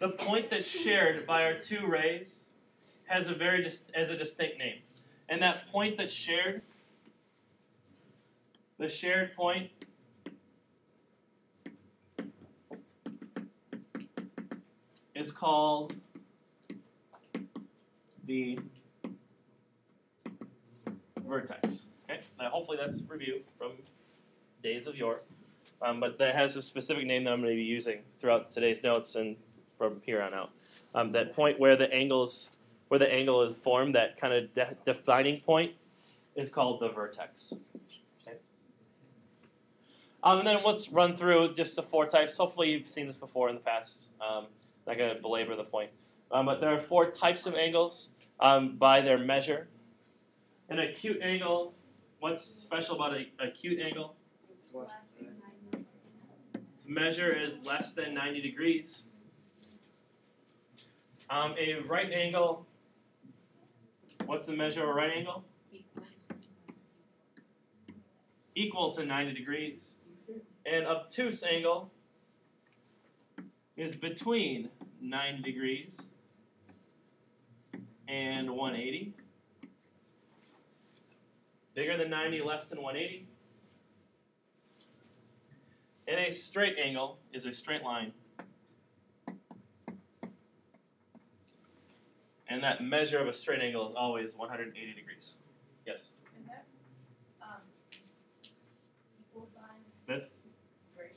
the point that's shared by our two rays has a distinct name. And that point that's shared, the shared point, is called the vertex. Okay? Now, hopefully that's a review from days of yore. But that has a specific name that I'm going to be using throughout today's notes and from here on out. That point where the angle is formed, that kind of defining point, is called the vertex. Okay? And then let's run through just the four types. Hopefully you've seen this before in the past. Not going to belabor the point. But there are four types of angles by their measure. An acute angle, what's special about an acute angle? Its measure is less than 90 degrees. A right angle, what's the measure of a right angle? Equal to 90 degrees. An obtuse angle is between 90 degrees and 180. Bigger than 90, less than 180. And a straight angle is a straight line. And that measure of a straight angle is always 180 degrees. Yes? Is that equal sign? That's? Straight.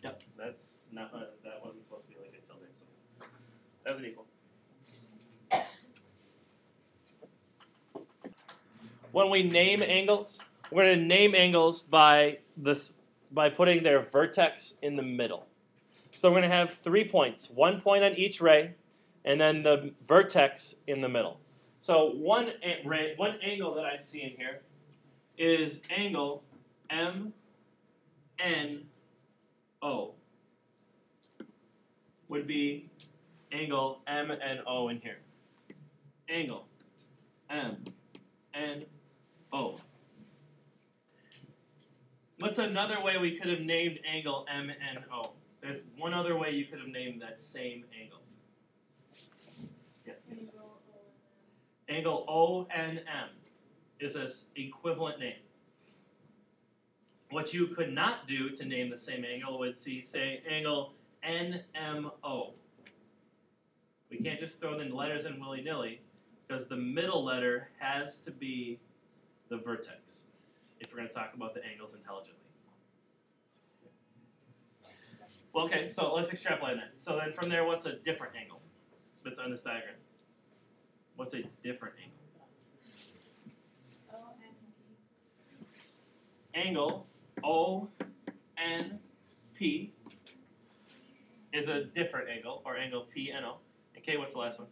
Yep, that's not, that wasn't supposed to be like a tilde or something. That was an equal. When we name angles, we're going to name angles by putting their vertex in the middle. So we're going to have 3 points, 1 point on each ray, and then the vertex in the middle. So one angle that I see in here is angle MNO. Would be angle MNO in here. Angle MNO. What's another way we could have named angle MNO? There's one other way you could have named that same angle. Yeah. Yes. Angle ONM is an equivalent name. What you could not do to name the same angle would say angle NMO. We can't just throw the letters in willy-nilly because the middle letter has to be the vertex if we're going to talk about the angles intelligently. Well, okay, so let's extrapolate that. So then from there, what's a different angle that's on this diagram? What's a different angle? Angle ONP is a different angle, or angle PNO. Okay, what's the last one?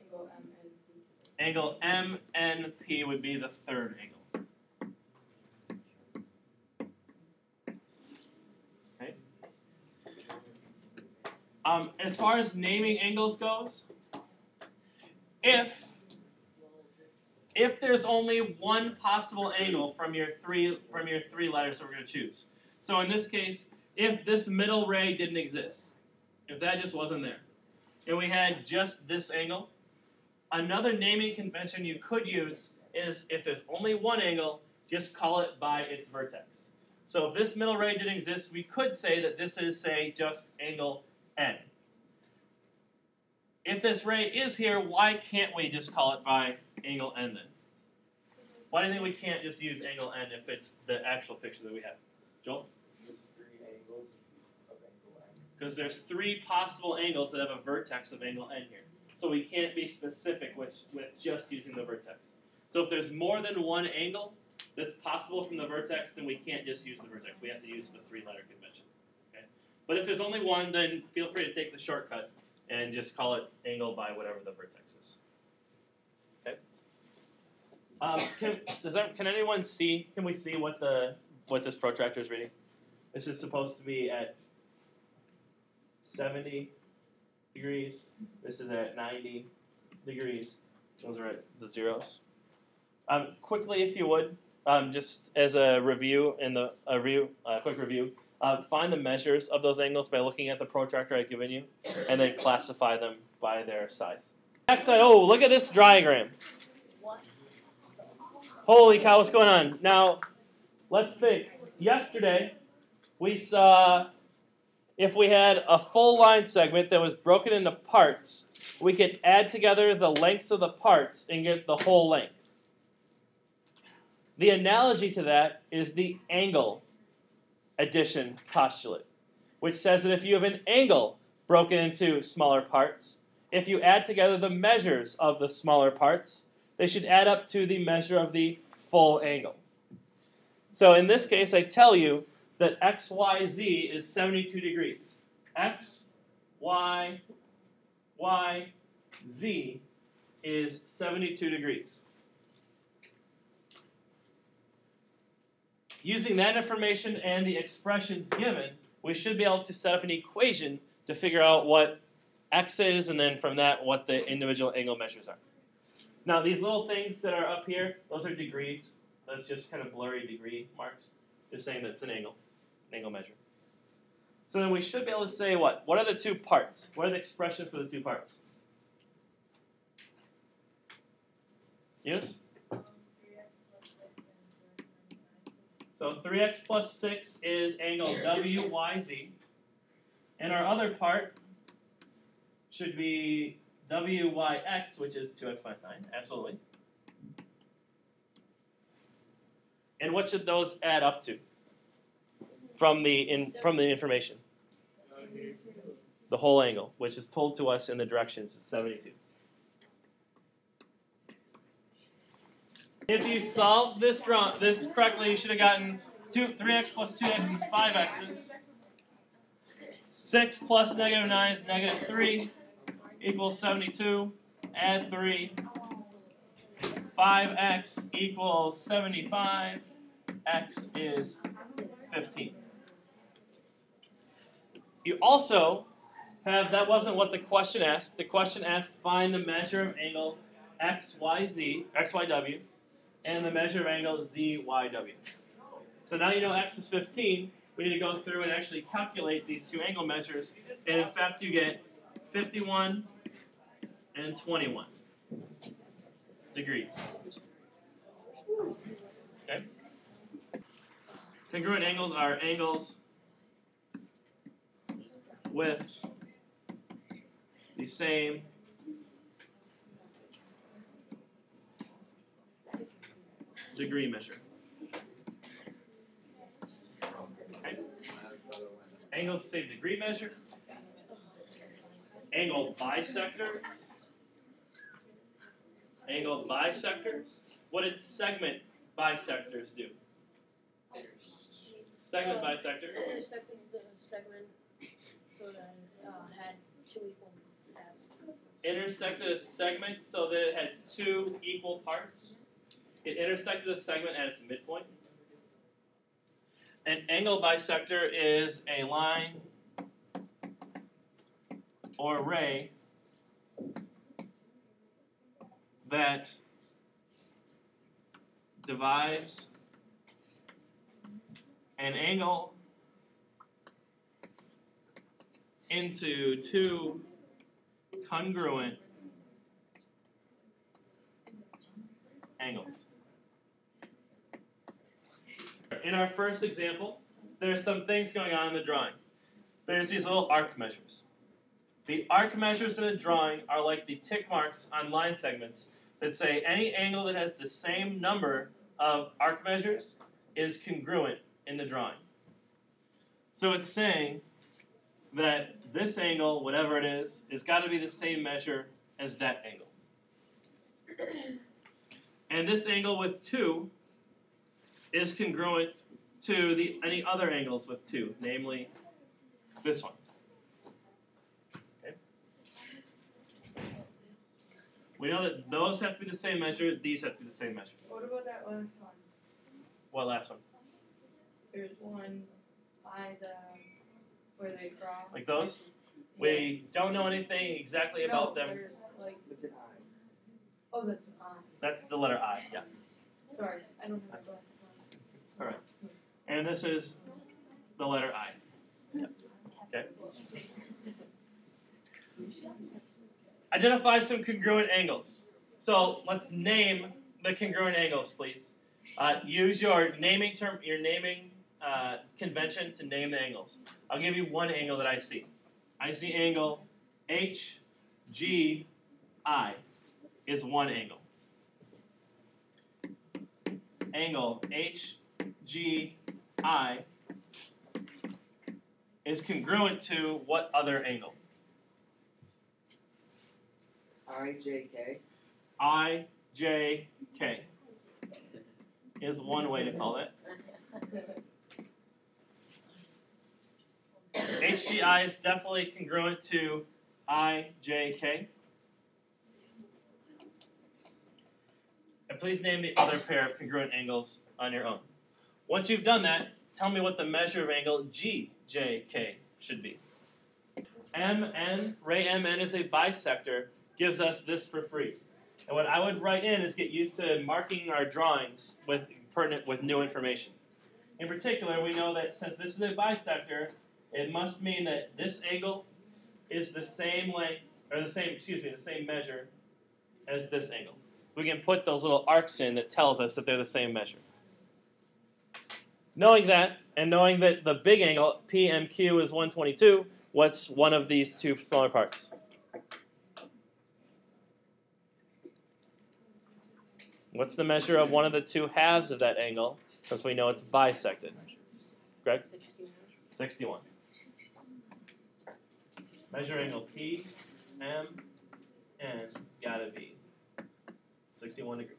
Angle MNP. Angle MNP would be the third angle. Okay. As far as naming angles goes, if there's only one possible angle from your three letters that we're going to choose. So in this case, if this middle ray didn't exist, if that just wasn't there, and we had just this angle, another naming convention you could use is if there's only one angle, just call it by its vertex. So if this middle ray didn't exist, we could say that this is, say, just angle N. If this ray is here, why can't we just call it by angle N then? Why do you think we can't just use angle N if it's the actual picture that we have? Joel? There's 3 angles of angle N. Because there's 3 possible angles that have a vertex of angle N here. So we can't be specific with just using the vertex. So if there's more than one angle that's possible from the vertex, then we can't just use the vertex. We have to use the 3-letter convention. Okay? But if there's only one, then feel free to take the shortcut and just call it angle by whatever the vertex is. Okay. Can anyone see? Can we see what this protractor is reading? This is supposed to be at 70 degrees. This is at 90 degrees. Those are at the zeros. Quickly, if you would, just as a review, quick review, find the measures of those angles by looking at the protractor I've given you, and then classify them by their size. Next side, oh, look at this diagram. Holy cow, what's going on? Now, let's think. Yesterday, we saw if we had a full line segment that was broken into parts, we could add together the lengths of the parts and get the whole length. The analogy to that is the angle addition postulate, which says that if you have an angle broken into smaller parts, if you add together the measures of the smaller parts, they should add up to the measure of the full angle. So in this case, I tell you that XYZ is 72 degrees. X, Y, Y, Z is 72 degrees. Using that information and the expressions given, we should be able to set up an equation to figure out what X is, and then from that, what the individual angle measures are. Now, these little things that are up here, those are degrees. That's just kind of blurry degree marks. Just saying that it's an angle measure. So then we should be able to say what? What are the two parts? What are the expressions for the two parts? Yes? So 3x plus 6 is angle WYZ. And our other part should be WYX, which is 2x minus 9. Absolutely. And what should those add up to from the information? The whole angle, which is told to us in the directions, is 72. If you solved this correctly, you should have gotten 3x plus 2x is 5x's. 6 plus negative 9 is negative 3 equals 72. Add 3. 5x equals 75. X is 15. You also have, that wasn't what the question asked. The question asked find the measure of angle XYW, and the measure of angle ZYW. So now you know X is 15. We need to go through and actually calculate these two angle measures. And in fact, you get 51 and 21 degrees. Okay? Congruent angles are angles with the same degree measure. Okay. Angles the same degree measure. Angle bisectors. Angle bisectors. What did segment bisectors do? Segment bisectors. Intersected the segment so that it had two equal halves. Intersected a segment so that it has two equal parts. It intersected a segment at its midpoint. An angle bisector is a line or ray that divides an angle into two congruent angles. In our first example, there's some things going on in the drawing. There's these little arc measures. The arc measures in a drawing are like the tick marks on line segments that say any angle that has the same number of arc measures is congruent in the drawing. So it's saying that this angle, whatever it is got to be the same measure as that angle. And this angle with 2 is congruent to any other angles with 2, namely this one. Okay. We know that those have to be the same measure, these have to be the same measure. What about that last one? What last one? There's one by the where they cross. Like those? Yeah. We don't know anything exactly about them. There's like It's an I. oh, that's an I. That's the letter I, yeah. Sorry, I don't have my glasses on. All right. And this is the letter I. Okay. Identify some congruent angles. So let's name the congruent angles, please. Use your naming convention to name the angles. I'll give you one angle that I see. I see angle HGI is one angle. Angle HGI is congruent to what other angle? IJK. IJK is one way to call it. HGI is definitely congruent to IJK. And please name the other pair of congruent angles on your own. Once you've done that, tell me what the measure of angle GJK should be. MN, ray MN is a bisector, gives us this for free. And what I would write in is get used to marking our drawings with new information. In particular, we know that since this is a bisector, it must mean that this angle is the same length, or the same measure as this angle. We can put those little arcs in that tells us that they're the same measure. Knowing that, and knowing that the big angle, PMQ, is 122, what's one of these two smaller parts? What's the measure of one of the two halves of that angle, since we know it's bisected? Greg? 61. 61. Measure angle PMN has got to be 61 degrees.